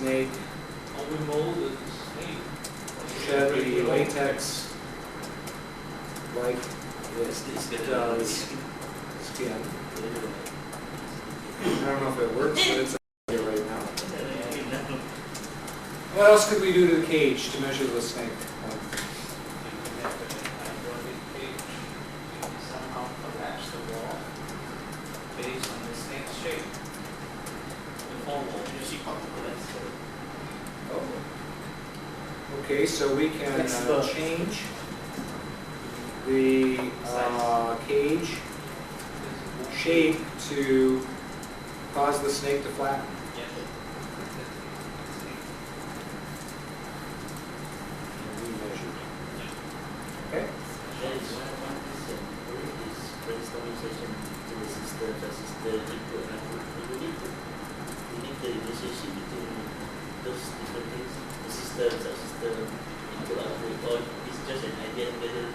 snake How we molded the snake. shed the latex like it does skin. I don't know if it works, but it's here right now. What else could we do to the cage to measure the snake? Somehow collapse the wall based on the snake's shape. The whole wall. Oh. Okay, so we can change the cage shape to cause the snake to flatten. And we measured. Okay? There is one question. During this brainstorming session to the systems, the input and output, we need the relationship between those different things, the systems, the system, input, output, or it's just an idea together,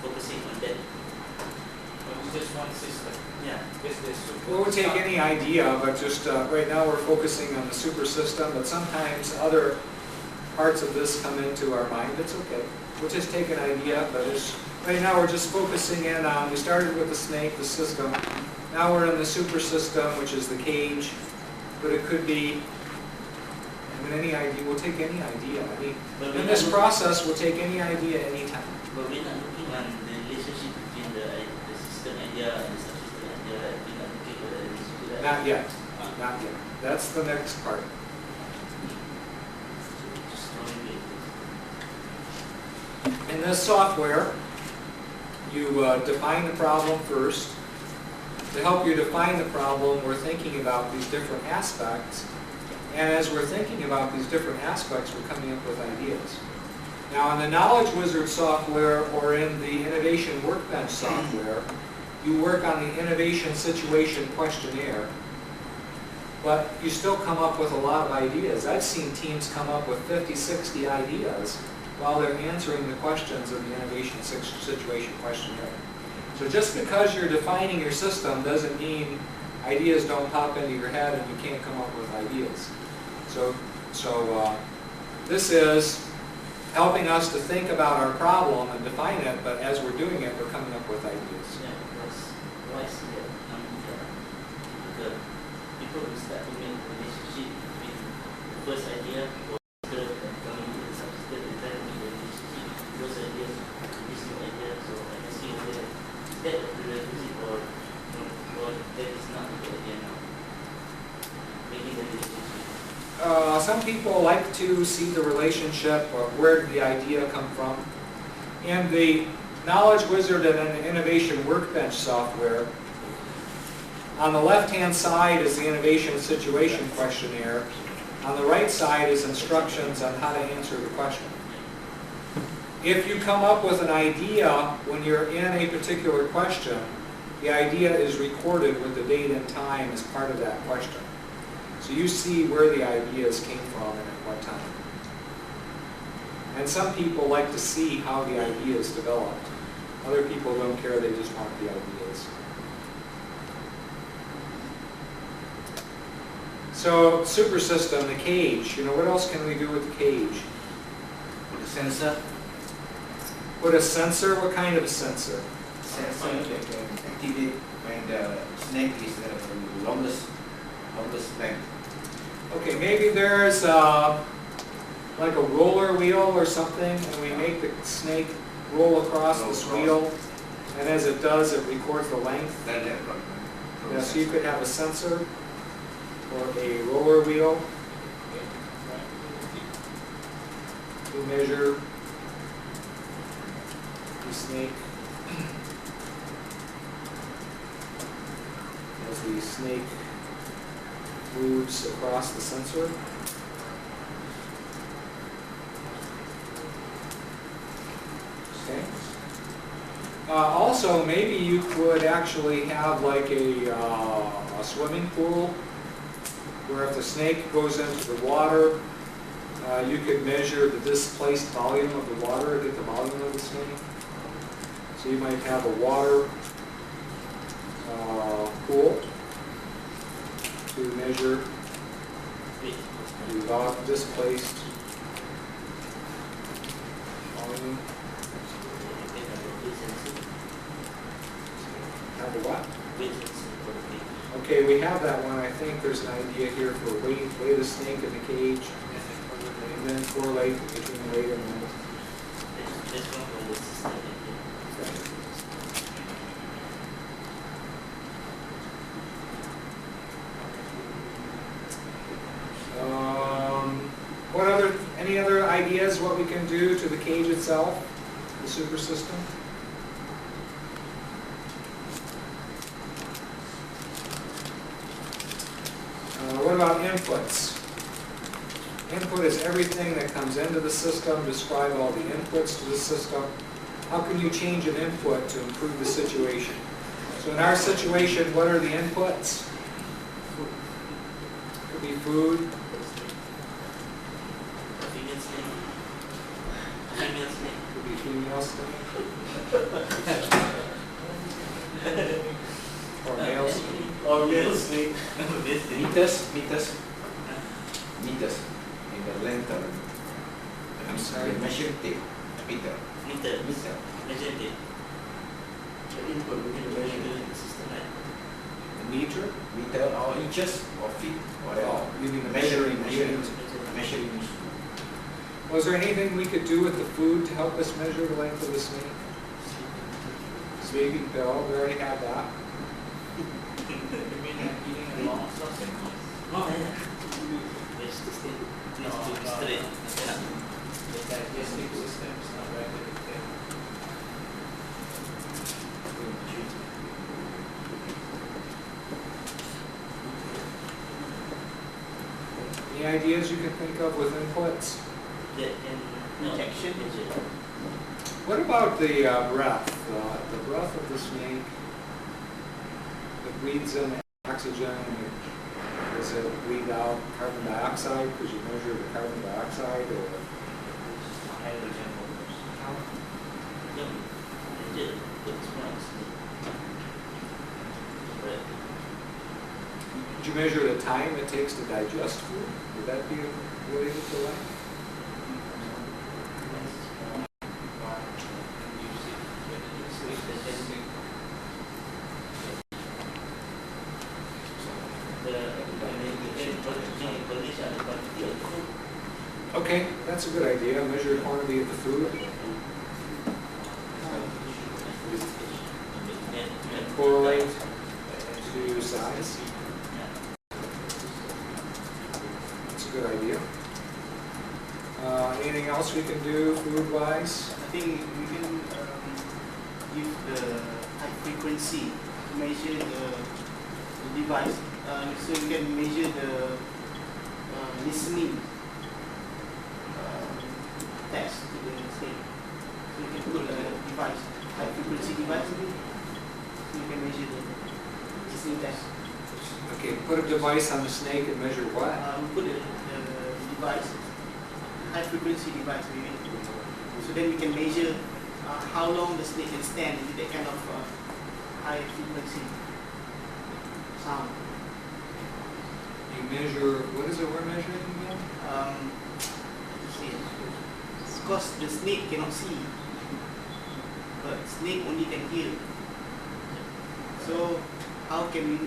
focusing on that. It's just one system. Yeah. Well, we'll take any idea, but just right now we're focusing on the super system, but sometimes other parts of this come into our mind. It's okay. We'll just take an idea, but right now we're just focusing in on, we started with the snake, the system. Now we're in the super system, which is the cage, but it could be, I mean, any idea, we'll take any idea. I mean, in this process, we'll take any idea anytime. But we're not looking on the relationship between the system idea and the subsystem idea. We're not looking at the relationship. Not yet. Not yet. That's the next part. Just throwing it. In this software, you define the problem first. To help you define the problem, we're thinking about these different aspects. And as we're thinking about these different aspects, we're coming up with ideas. Now, in the Knowledge Wizard software or in the Innovation Workbench software, you work on the Innovation Situation Questionnaire, but you still come up with a lot of ideas. I've seen teams come up with 50, 60 ideas while they're answering the questions of the Innovation Situation Questionnaire. So just because you're defining your system doesn't mean ideas don't pop into your head and you can't come up with ideas. So this is helping us to think about our problem and define it, but as we're doing it, we're coming up with ideas. Yeah, because why see that the people who start to make relationship between the first idea or the coming to the subsystem and trying to make the relationship between those ideas to this new idea. So I can see whether is that the relationship or that is not the idea now. Making the relationship. Some people like to see the relationship or where did the idea come from. In the Knowledge Wizard and the Innovation Workbench software, on the left-hand side is the Innovation Situation Questionnaire. On the right side is instructions on how to answer the question. If you come up with an idea when you're in a particular question, the idea is recorded with the date and time as part of that question. So you see where the ideas came from and at what time. And some people like to see how the ideas developed. Other people don't care, they just want the ideas. So, super system, the cage. You know, what else can we do with the cage? The sensor. Put a sensor? What kind of a sensor? Sensor that can activate when the snake is the longest length. Okay, maybe there's like a roller wheel or something, and we make the snake roll across this wheel, and as it does, it records the length. Yeah, so you could have a sensor or a roller wheel to measure the snake. As the snake moves across the sensor. Okay. Also, maybe you could actually have like a swimming pool where if the snake goes into the water, you could measure the displaced volume of the water to get the volume of the snake. So you might have a water pool to measure We've off displaced volume. Have a what? Okay, we have that one. I think there's an idea here for weigh the snake in the cage, and then correlate between weight and length. Any other ideas what we can do to the cage itself, the super system? What about inputs? Input is everything that comes into the system. Describe all the inputs to the system. How can you change an input to improve the situation? So in our situation, what are the inputs? Could be food. Could be female snake. Or male snake. Or male snake. Meters in the length of, I'm sorry. measuring tape, meter. Measure tape. The input within the measuring system, right? The meter? Meter or inches or feet, whatever. Oh, you mean the Measuring measuring machine. Was there anything we could do with the food to help us measure the length of the snake? Sleeping pill, we already have that. You mean like eating a long sausage? Oh, yeah. It's straight. The digestive system is not regulated. Any ideas you can think of with inputs? Injection. What about the breath? The breath of the snake that breathes in oxygen, does it breathe out carbon dioxide? Could you measure the carbon dioxide or? Hydrogen Did you measure the time it takes to digest food? Would that be related to length? Okay, that's a good idea. Measure the quantity of the food. And correlate to size. That's a good idea. Anything else we can do food-wise? I think we can use the high frequency to measure the device. So we can measure the listening test to the snake. So you can put a device, high frequency device in it. So you can measure the listening test. Okay, put a device on the snake and measure what? Put the device, high frequency device we mean. So then we can measure how long the snake can stand with that kind of high frequency sound. You measure, what is it we're measuring again? Because the snake cannot see, but snake only can hear. So how can we,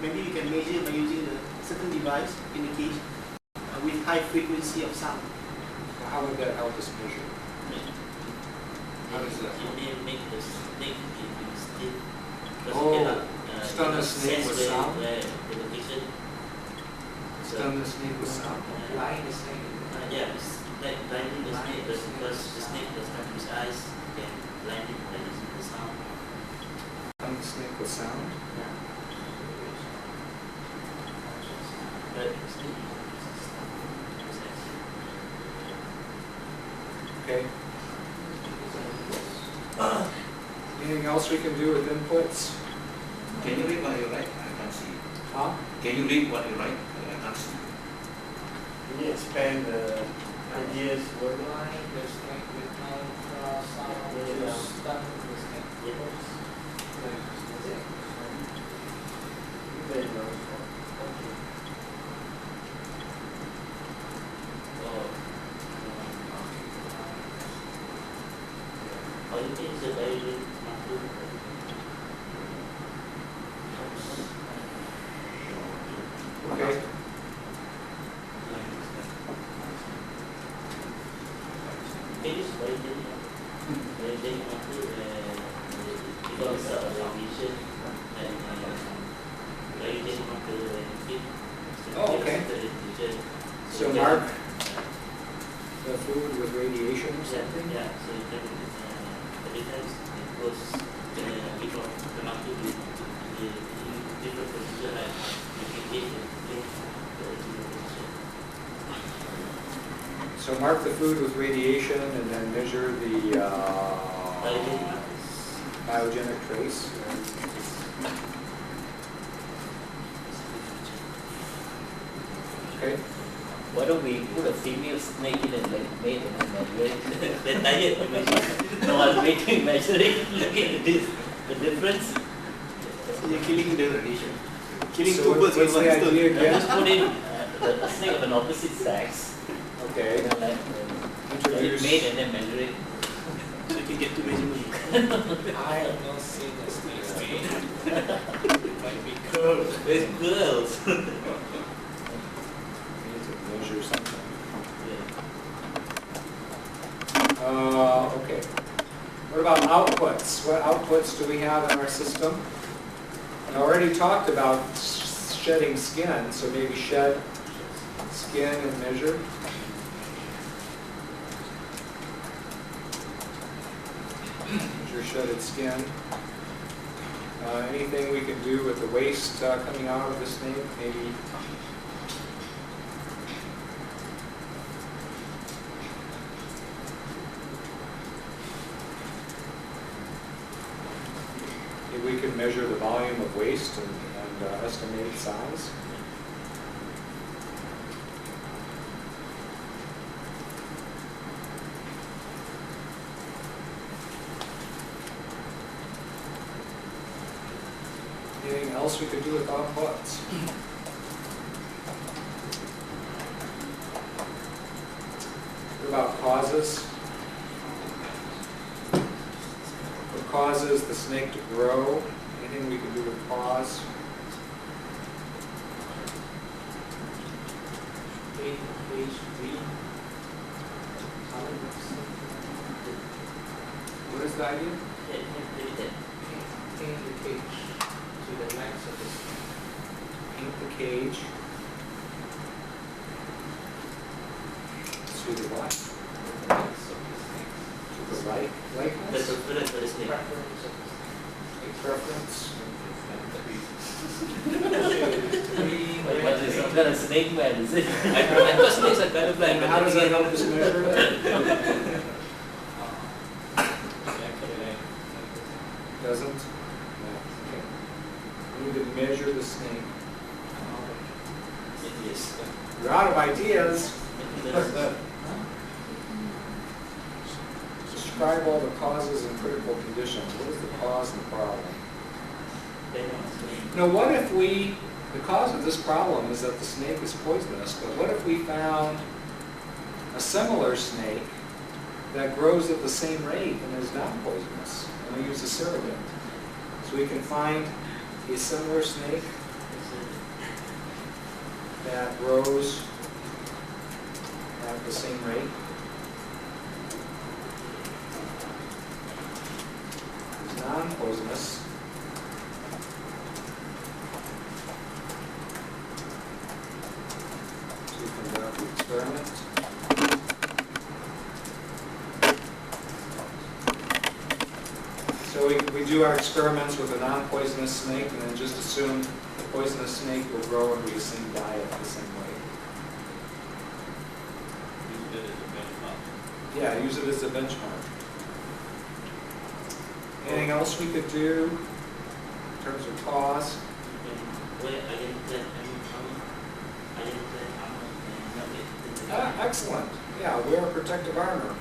maybe we can measure by using a certain device in the cage with high frequency of sound. How would that help us measure? How does that You didn't make the snake still. Oh, stun the snake with sound? The location. Stun the snake with sound? Blind the snake? Yeah, it's like blinding the snake because the snake does not use eyes, you can blind it by using the sound. Stun the snake with sound? Yeah. But the snake uses sound. Okay. Anything else we can do with inputs? Can you read what you write? I can't see. Huh? Can you read what you write? I can't see. Can you expand the ideas word? The snake with no sound. Stun the snake. Okay. quality is a very Okay. it is very because of the vision and very Oh, okay. So mark the food with radiation or something? Yeah, so you can every time it goes before the monkey in different position and you can get So mark the food with radiation and then measure the biogenic trace. Okay. Why don't we put a female snake in and like mate and measure it? They're tired to measure. No one's making measuring. Look at this. The difference. So you're killing the radiation. Killing So two birds with what's one the stone. idea again? Just put in a snake of an opposite sex. Okay. And then like Introduce. mate and then measure it. So you can get to measurement. I have not seen the snakes made. It might be curved. With girls. We need to measure something. Okay. What about outputs? What outputs do we have in our system? I already talked about shedding skin, so maybe shed skin and measure. Measure shedded skin. Anything we can do with the waste coming out of the snake? Maybe. Maybe we can measure the volume of waste and estimate size. Anything else we could do with outputs? What about causes? What causes the snake to grow? Anything we can do with cause? Page 3. What is the idea? Paint the cage to the legs of the snake. Paint the cage. To the what? The legs of the snake. To the right? That's Likeness? a good for the snake. Preference of the snake. A preference? What is some kind of snake man, is it? I thought snakes are kind of like, And how does that help us measure it? Doesn't? No. Okay. We need to measure the snake. Yes. You're out of ideas. Describe all the causes and critical conditions. What is the cause and the problem? Now, what if the cause of this problem is that the snake is poisonous, but what if we found a similar snake that grows at the same rate and is not poisonous? And we use a surrogate. So we can find a similar snake that grows at the same rate. It's non-poisonous. So we can conduct the experiment. So we do our experiments with a non-poisonous snake and then just assume the poisonous snake will grow and be the same diet the same way. Use it as a benchmark. Yeah, use it as a benchmark. Anything else we could do in terms of cause? Excellent. Yeah, wear protective armor.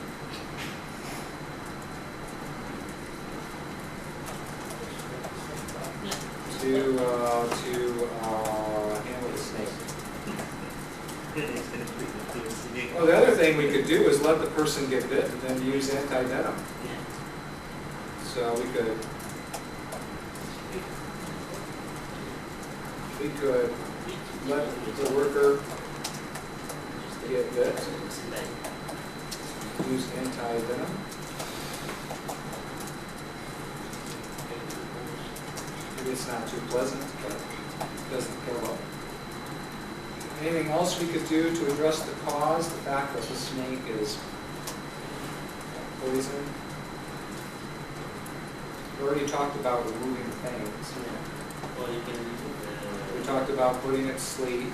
To handle the snake. Oh, the other thing we could do is let the person get bit and then use anti-venom. So we could let the worker get bit, use anti-venom. Maybe it's not too pleasant, but it doesn't kill them. Anything else we could do to address the cause, the fact that the snake is poison? We already talked about removing the fangs. Or you can remove We talked about putting it to sleep.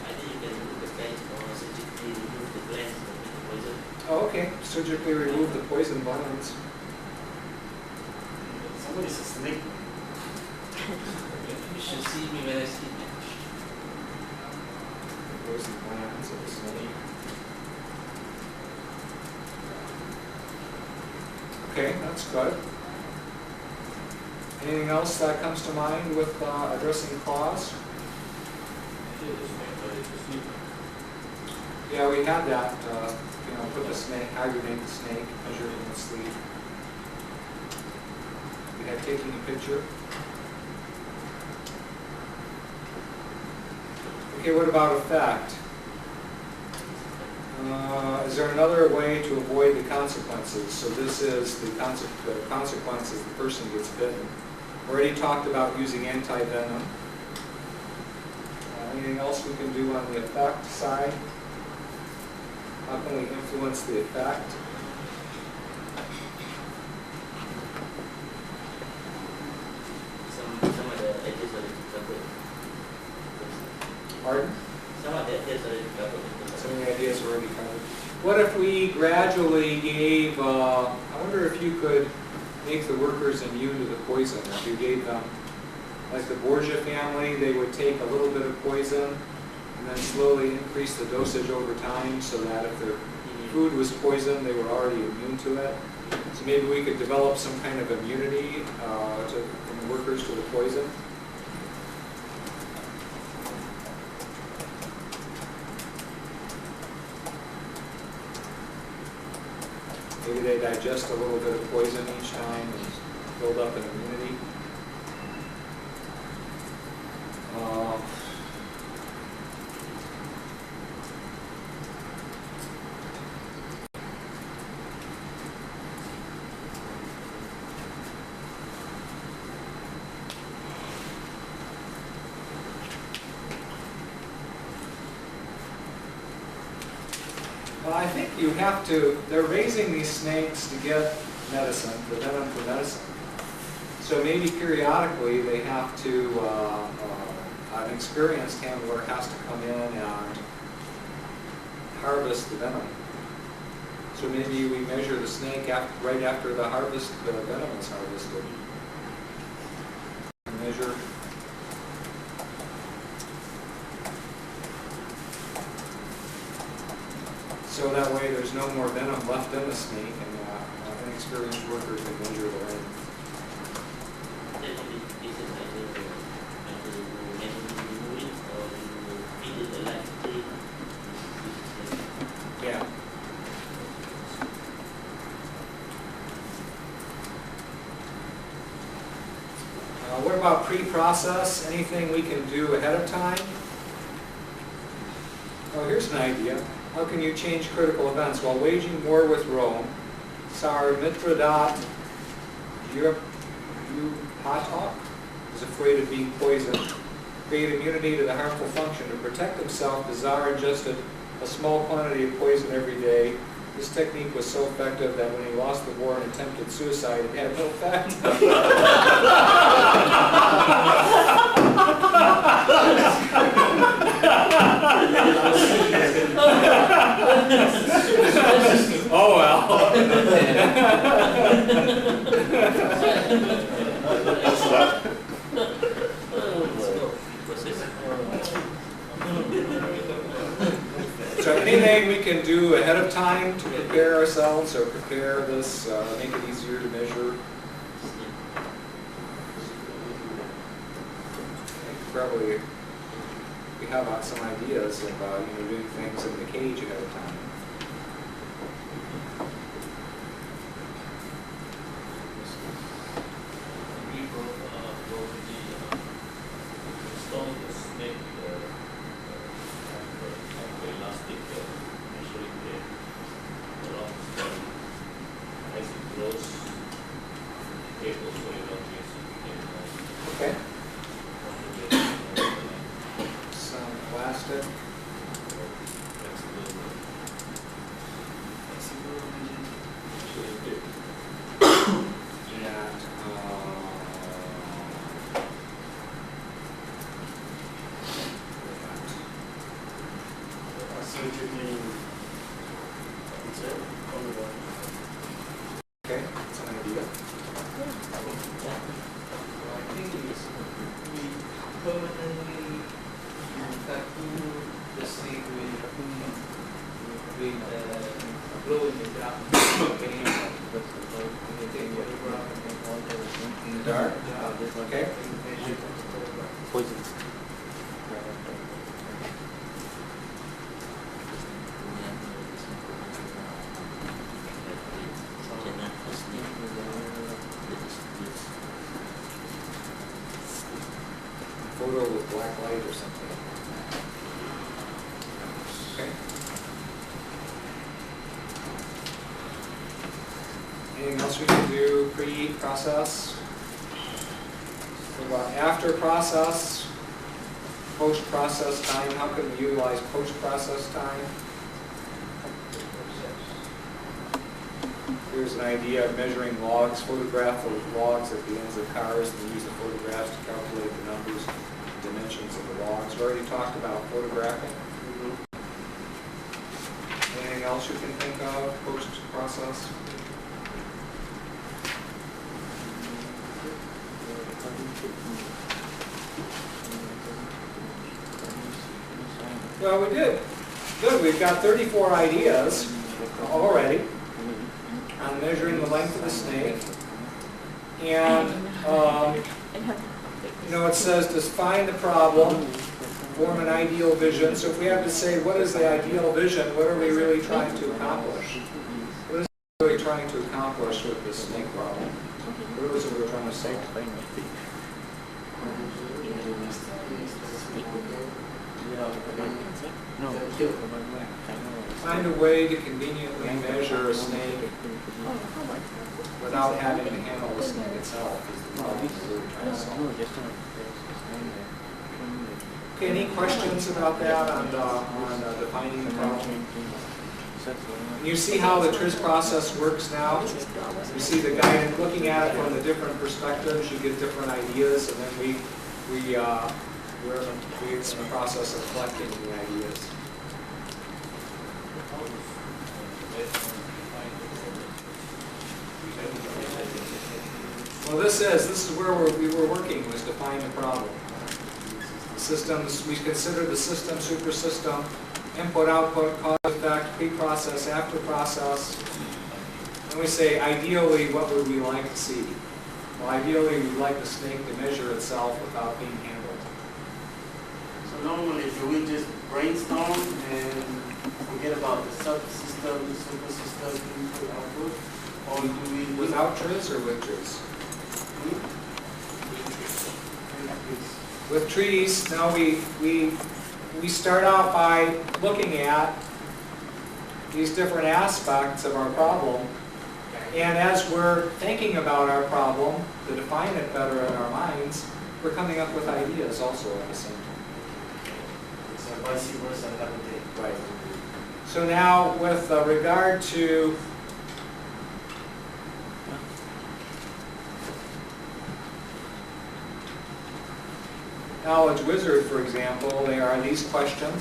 I think you can remove the fangs or surgically remove the glands that make the poison. Oh, okay. Surgically remove the poison glands. Somebody's a snake. You should see me when I sleep. Poison glands of the snake. Okay, that's good. Anything else that comes to mind with addressing cause? Yeah, we had that, put the snake, hibernate the snake, measure it in the sleep. We had taking a picture. Okay, what about effect? Is there another way to avoid the consequences? So this is the consequences, the person gets bitten. Already talked about using anti-venom. Anything else we can do on the effect side? How can we influence the effect? Some of the edges are covered. Pardon? Some of the edges are covered. Some of the ideas are already covered. What if we gradually gave, I wonder if you could make the workers immune to the poison. If you gave them, like the Borgia family, they would take a little bit of poison and then slowly increase the dosage over time so that if their food was poison, they were already immune to it. So maybe we could develop some kind of immunity in the workers to the poison. Maybe they digest a little bit of poison each time and build up an immunity. Well, I think you have to, they're raising these snakes to get medicine, the venom for medicine. So maybe periodically they have to, an experienced handler has to come in and harvest the venom. So maybe we measure the snake right after the harvest, the venom is harvested. Measure. So that way there's no more venom left in the snake and an experienced worker can measure the length. Yeah. What about pre-process? Anything we can do ahead of time? Oh, here's an idea. How can you change critical events? While waging war with Rome, Tsar Mithridat Yupatok was afraid of being poisoned, created immunity to the harmful function. To protect himself, the Tsar ingested a small quantity of poison every day. This technique was so effective that when he lost the war and attempted suicide, it had no effect. Oh well. So anything we can do ahead of time to prepare ourselves or prepare this, make it easier to measure. I think probably we have some ideas of doing things in the cage ahead of time. scientifically concerned on the body. Okay, that's an idea. I think we permanently tattoo the snake with glow in the dark. In the dark? Okay. Poison. Photo with black light or something. Okay. Anything else we can do? Pre, process? What about after process? Post-process time? How can we utilize post-process time? Here's an idea of measuring logs, photograph those logs at the ends of cars, and use the photographs to calculate the numbers, dimensions of the logs. We already talked about photographing. Anything else you can think of post-process? Well, we did. Good, we've got 34 ideas already on measuring the length of the snake. And, you know, it says define the problem, form an ideal vision. So if we have to say, what is the ideal vision, what are we really trying to accomplish? What is really trying to accomplish with the snake problem? What is it we're trying to say? Find a way to conveniently measure a snake without having to handle the snake itself is the problem we're really trying to solve. Okay, any questions about that on defining the problem? You see how the Triz process works now? You see the guide looking at it from the different perspectives, you get different ideas, and then we're in the process of collecting the ideas. Well, this is where we were working, was define the problem. The systems, we consider the system, super system, input, output, cause, effect, pre-process, after process. And we say, ideally, what would we like to see? Well, ideally, we'd like the snake to measure itself without being handled. So normally, do we just brainstorm and forget about the subsystem, the super system, input, output? Or do we... Without Triz or with Triz? With trees, now we start out by looking at these different aspects of our problem, and as we're thinking about our problem to define it better in our minds, we're coming up with ideas also at the same time. It's a vice versa type of thing. Right. So now with regard to Knowledge Wizard, for example, there are these questions.